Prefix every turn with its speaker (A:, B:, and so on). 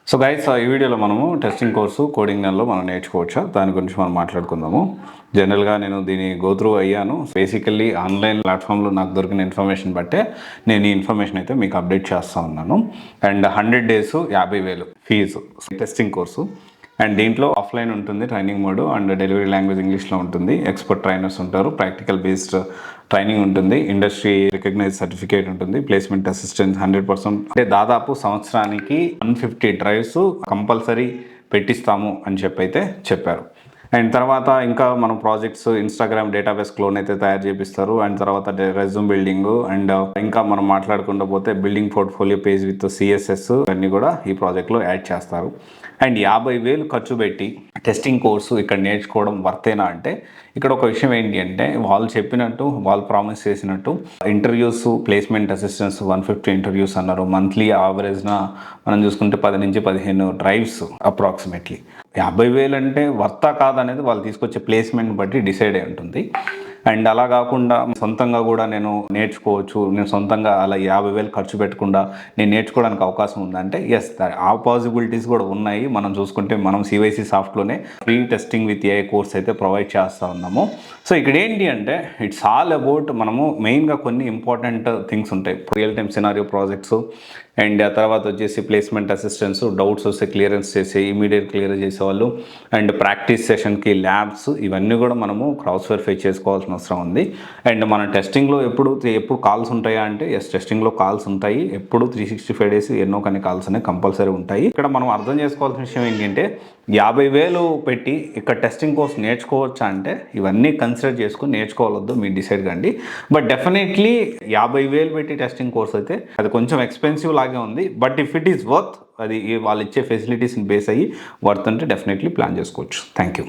A: So guys ఈ వీడియోలో మనము టెస్టింగ్ కోర్సు కోడింగ్ నెలలో మనం నేర్చుకోవచ్చా దాని గురించి మనం మాట్లాడుకుందాము. జనరల్గా నేను దీన్ని గోత్రూ అయ్యాను. బేసికల్లీ ఆన్లైన్ ప్లాట్ఫామ్లో నాకు దొరికిన ఇన్ఫర్మేషన్ బట్టే నేను ఈ ఇన్ఫర్మేషన్ అయితే మీకు అప్డేట్ చేస్తూ ఉన్నాను. And 100 days 50,000 fees testing course. And దీంట్లో ఆఫ్లైన్ ఉంటుంది training mode, and delivery language ఇంగ్లీష్లో ఉంటుంది. ఎక్స్పర్ట్ ట్రైనర్స్ ఉంటారు, ప్రాక్టికల్ బేస్డ్ ట్రైనింగ్ ఉంటుంది, ఇండస్ట్రీ రికగ్నైజ్ సర్టిఫికేట్ ఉంటుంది, ప్లేస్మెంట్ అసిస్టెన్స్ 100%. అంటే దాదాపు సంవత్సరానికి 150 drives కంపల్సరీ పెట్టిస్తాము అని చెప్పారు. అండ్ తర్వాత ఇంకా మనం ప్రాజెక్ట్స్ ఇన్స్టాగ్రామ్ డేటాబేస్ క్లోన్ అయితే తయారు చేపిస్తారు. అండ్ తర్వాత రెజ్యూమ్ బిల్డింగ్, అండ్ ఇంకా మనం మాట్లాడుకుంటూ పోతే building portfolio page with CSS అన్నీ కూడా ఈ ప్రాజెక్ట్లో యాడ్ చేస్తారు. అండ్ 50,000 ఖర్చు పెట్టి టెస్టింగ్ కోర్సు ఇక్కడ నేర్చుకోవడం వర్తేనా అంటే, ఇక్కడ ఒక విషయం ఏంటి అంటే, వాళ్ళు చెప్పినట్టు, వాళ్ళు ప్రామిస్ చేసినట్టు ఇంటర్వ్యూస్, ప్లేస్మెంట్ అసిస్టెన్స్ 150 ఇంటర్వ్యూస్ అన్నారు. మంత్లీ యావరేజ్న మనం చూసుకుంటే 10 నుంచి 15 drives అప్రాక్సిమేట్లీ. 50,000 అంటే వర్తా కాదనేది వాళ్ళు తీసుకొచ్చే ప్లేస్మెంట్ బట్టి డిసైడ్ అయి ఉంటుంది. అండ్ అలా కాకుండా సొంతంగా కూడా నేను నేర్చుకోవచ్చు, నేను సొంతంగా అలా 50,000 ఖర్చు పెట్టకుండా నేను నేర్చుకోవడానికి అవకాశం ఉందంటే ఎస్, ఆ పాసిబిలిటీస్ కూడా ఉన్నాయి. మనం చూసుకుంటే మనం సివైసి సాఫ్ట్లోనే free testing with AI course అయితే ప్రొవైడ్ చేస్తూ ఉన్నాము. సో ఇక్కడ ఏంటి అంటే ఇట్స్ ఆల్ అబౌట్ మనము మెయిన్గా కొన్ని ఇంపార్టెంట్ థింగ్స్ ఉంటాయి. Real time scenario projects, and ఆ తర్వాత వచ్చేసి ప్లేస్మెంట్ అసిస్టెన్స్, డౌట్స్ వస్తే క్లియరెన్స్ చేసి ఇమీడియట్ క్లియర్ చేసేవాళ్ళు, అండ్ ప్రాక్టీస్ సెషన్కి ల్యాబ్స్, ఇవన్నీ కూడా మనము క్రాస్ వెరిఫై చేసుకోవాల్సిన అవసరం ఉంది. అండ్ మన టెస్టింగ్లో ఎప్పుడు కాల్స్ ఉంటాయా అంటే ఎస్, టెస్టింగ్లో కాల్స్ ఉంటాయి. ఎప్పుడు 365 days ఎన్నో కానీ కాల్స్ అనేవి కంపల్సరీ ఉంటాయి. ఇక్కడ మనం అర్థం చేసుకోవాల్సిన విషయం ఏంటంటే 50,000 పెట్టి ఇక్కడ టెస్టింగ్ కోర్స్ నేర్చుకోవచ్చా అంటే ఇవన్నీ కన్సిడర్ చేసుకుని నేర్చుకోవాలొద్దు మీరు డిసైడ్ కండి. బట్ డెఫినెట్లీ 50,000 పెట్టి టెస్టింగ్ కోర్స్ అయితే అది కొంచెం ఎక్స్పెన్సివ్ లాగే ఉంది. But if it is worth, అది వాళ్ళు ఇచ్చే ఫెసిలిటీస్ని బేస్ అయ్యి వర్త్ అంటే డెఫినెట్లీ ప్లాన్ చేసుకోవచ్చు. Thank you.